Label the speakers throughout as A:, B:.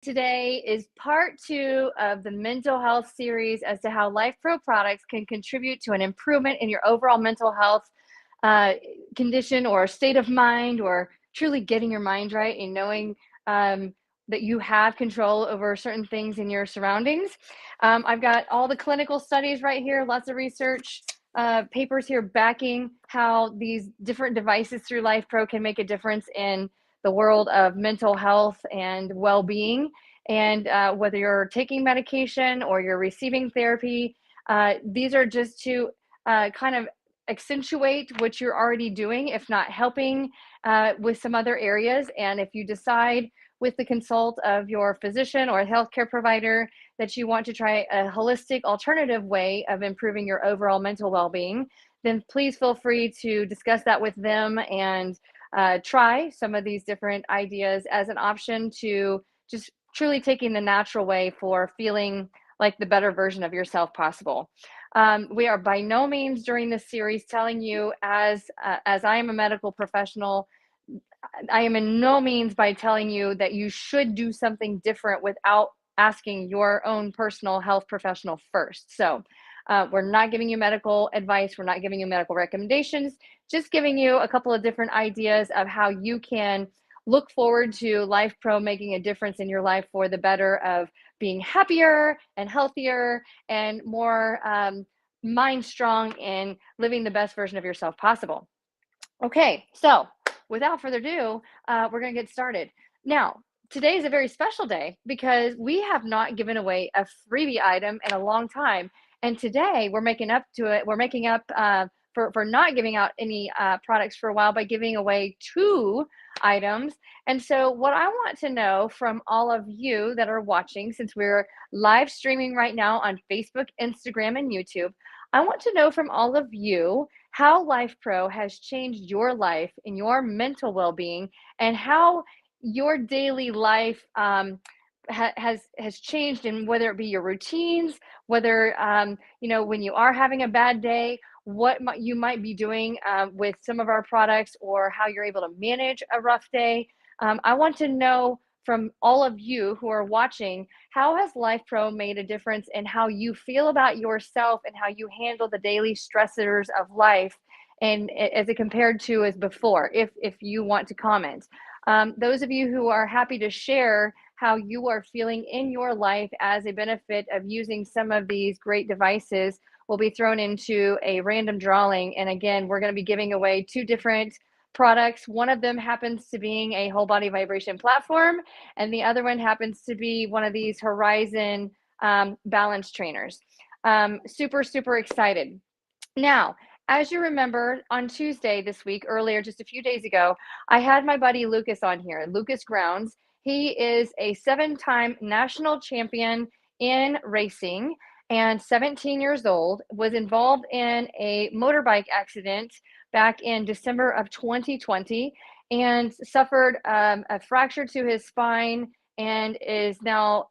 A: Today is part 2 of the mental health series as to how LifePro products can contribute to an improvement in your overall mental health uh, condition or state of mind, or truly getting your mind right and knowing that you have control over certain things in your surroundings. I've got all the clinical studies right here, lots of research papers here backing how these different devices through LifePro can make a difference in the world of mental health and well-being. And whether you're taking medication or you're receiving therapy, these are just to kind of accentuate what you're already doing, if not helping with some other areas. And if you decide with the consult of your physician or healthcare provider that you want to try a holistic alternative way of improving your overall mental well-being, then please feel free to discuss that with them and try some of these different ideas as an option to just truly taking the natural way for feeling like the better version of yourself possible. We are by no means during this series telling you, as I am a medical professional, I am in no means by telling you that you should do something different without asking your own personal health professional first. So we're not giving you medical advice. We're not giving you medical recommendations, just giving you a couple of different ideas of how you can look forward to LifePro making a difference in your life for the better of being happier and healthier and more mind strong and living the best version of yourself possible. Okay, so without further ado, we're going to get started. Now, today is a very special day because we have not given away a freebie item in a long time. And today we're making up to it. We're making up for not giving out any products for a while by giving away 2 items. And so what I want to know from all of you that are watching, since we're live streaming right now on Facebook, Instagram, and YouTube, I want to know from all of you how LifePro has changed your life and your mental well-being, and how your daily life has changed, in whether it be your routines, whether when you are having a bad day, what you might be doing with some of our products, or how you're able to manage a rough day. I want to know from all of you who are watching, how has LifePro made a difference in how you feel about yourself and how you handle the daily stressors of life, and as it compared to as before, if you want to comment. Those of you who are happy to share how you are feeling in your life as a benefit of using some of these great devices will be thrown into a random drawing. And again, we're going to be giving away 2 different products. One of them happens to being a whole body vibration platform, and the other one happens to be one of these Horizon balance trainers. Super excited. Now, as you remember, on Tuesday this week, earlier, just a few days ago, I had my buddy Lucas on here, Lucas Grounds. He is a 7-time national champion in racing and 17 years old, was involved in a motorbike accident back in December of 2020 and suffered a fracture to his spine and is now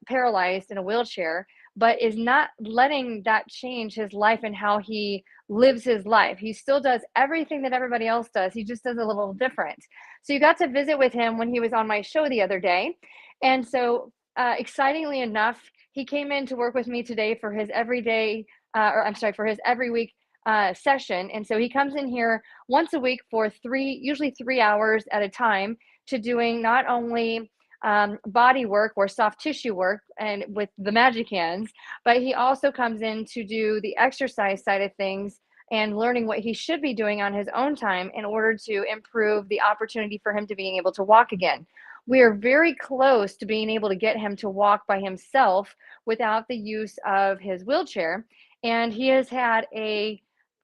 A: paralyzed in a wheelchair, but is not letting that change his life and how he lives his life. He still does everything that everybody else does. He just does a little different. So you got to visit with him when he was on my show the other day. And so excitingly enough, he came in to work with me today for his for his every week session. And so he comes in here once a week for usually 3 hours at a time, to doing not only body work or soft tissue work and with the magic hands, but he also comes in to do the exercise side of things and learning what he should be doing on his own time in order to improve the opportunity for him to being able to walk again. We are very close to being able to get him to walk by himself without the use of his wheelchair. And he has had a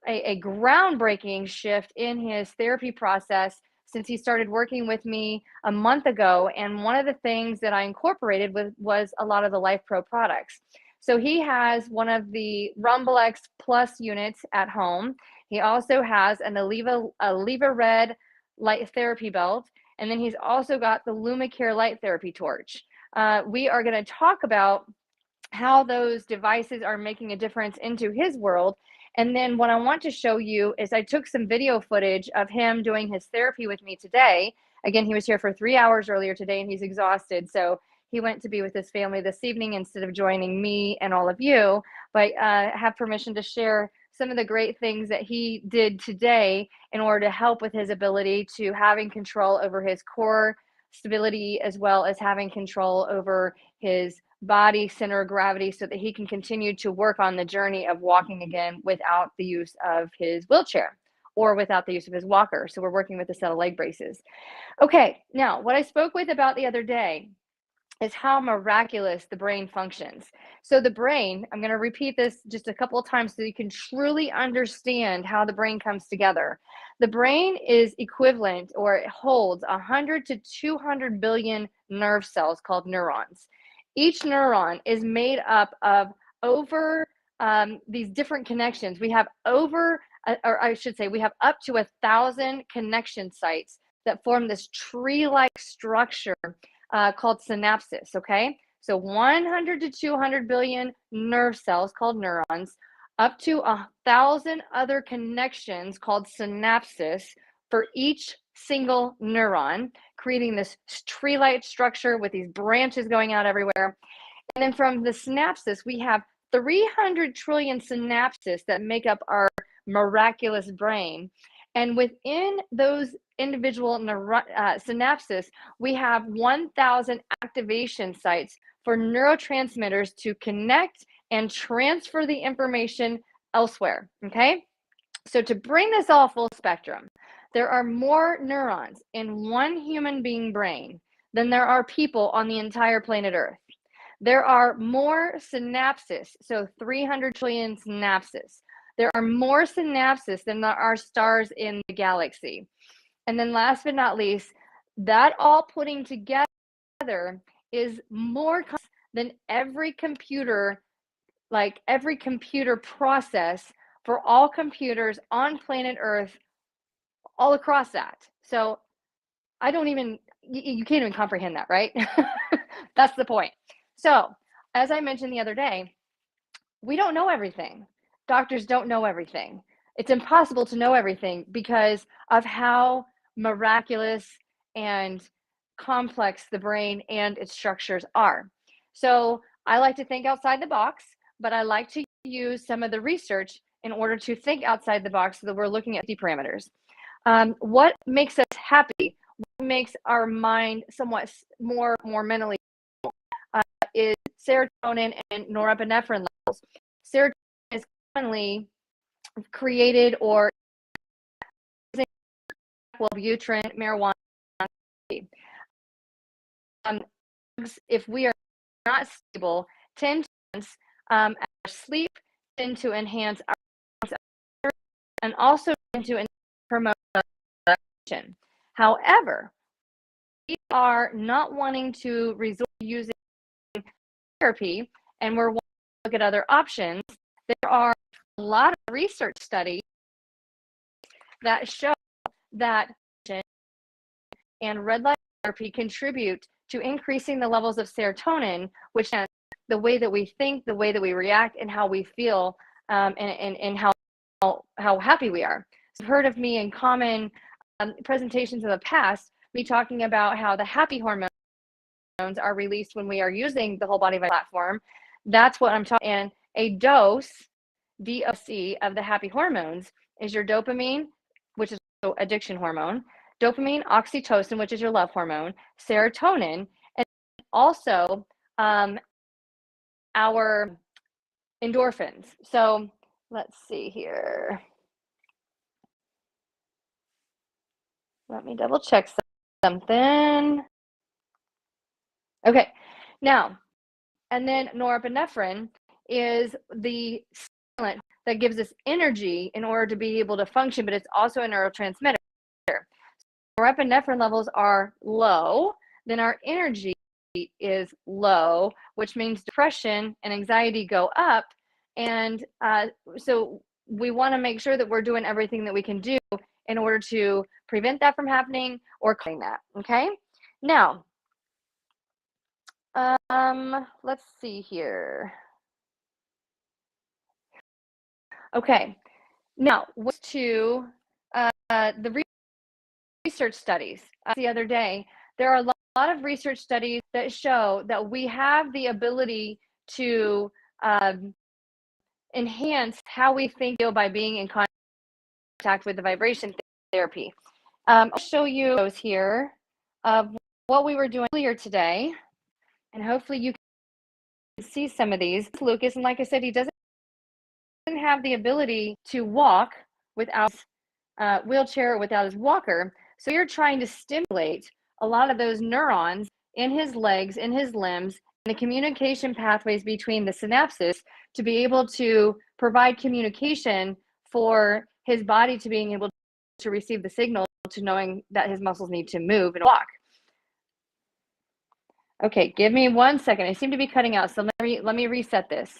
A: groundbreaking shift in his therapy process since he started working with me a month ago. And one of the things that I incorporated was a lot of the LifePro products. So he has one of the RumbleX Plus units at home. He also has an Aleva Red light therapy belt. And then he's also got the LumiCare light therapy torch. We are going to talk about how those devices are making a difference into his world. And then what I want to show you is I took some video footage of him doing his therapy with me today. Again, he was here for 3 hours earlier today and he's exhausted. So he went to be with his family this evening instead of joining me and all of you, but have permission to share some of the great things that he did today in order to help with his ability to having control over his core stability, as well as having control over his body center of gravity, so that he can continue to work on the journey of walking again without the use of his wheelchair or without the use of his walker. So we're working with a set of leg braces. Okay, now what I spoke with about the other day is how miraculous the brain functions. So the brain, I'm going to repeat this just a couple of times so you can truly understand how the brain comes together. The brain is equivalent, or it holds 100 to 200 billion nerve cells called neurons. Each neuron is made up of over these different connections. We have over, or I should say, we have up to 1,000 connection sites that form this tree-like structure called synapses, okay? So 100 to 200 billion nerve cells called neurons, up to 1,000 other connections called synapses for each single neuron, creating this tree-like structure with these branches going out everywhere. And then from the synapses, we have 300 trillion synapses that make up our miraculous brain. And within those individual synapses, we have 1,000 activation sites for neurotransmitters to connect and transfer the information elsewhere, okay? So to bring this all full spectrum, there are more neurons in one human being brain than there are people on the entire planet Earth. There are more synapses, so 300 trillion synapses. There are more synapses than there are stars in the galaxy. And then last but not least, that all putting together is more than every computer, like every computer process for all computers on planet Earth, all across that. So I don't even, you can't even comprehend that, right? That's the point. So as I mentioned the other day, we don't know everything. Doctors don't know everything. It's impossible to know everything because of how miraculous and complex the brain and its structures are. So I like to think outside the box, but I like to use some of the research in order to think outside the box so that we're looking at the parameters. What makes us happy? What makes our mind somewhat more mentally is serotonin and norepinephrine levels. Serotonin is commonly created or Wellbutrin, marijuana. If we are not stable, tend to enhance our sleep, tend to enhance our, and also tend to promote action. However, we are not wanting to resort to using therapy, and we're wanting to look at other options. There are a lot of research studies that show that and red light therapy contribute to increasing the levels of serotonin, which is the way that we think, the way that we react, and how we feel, and how happy we are. So you've heard of me in common presentations in the past, me talking about how the happy hormones are released when we are using the whole body platform. That's what I'm talking. And a dose, DOC, of the happy hormones is your dopamine, which is addiction hormone, dopamine, oxytocin, which is your love hormone, serotonin, and also our endorphins. So let's see here. Let me double check something. Okay, now, and then norepinephrine is the stimulant that gives us energy in order to be able to function, but it's also a neurotransmitter. Norepinephrine levels are low, then our energy is low, which means depression and anxiety go up. And so we want to make sure that we're doing everything that we can do in order to prevent that from happening or clean that. Okay. Now, let's see here. Okay. Now, to the research studies the other day, there are a lot of research studies that show that we have the ability to enhance how we think by being in contact with the vibration therapy. I'll show you those here of what we were doing earlier today, and hopefully you can see some of these. Lucas, and like I said, he doesn't have the ability to walk without wheelchair or without his walker. So you're trying to stimulate a lot of those neurons in his legs, in his limbs, and the communication pathways between the synapses to be able to provide communication for his body to being able to receive the signal to knowing that his muscles need to move and walk. Okay, give me 1 second. I seem to be cutting out, so let me reset this.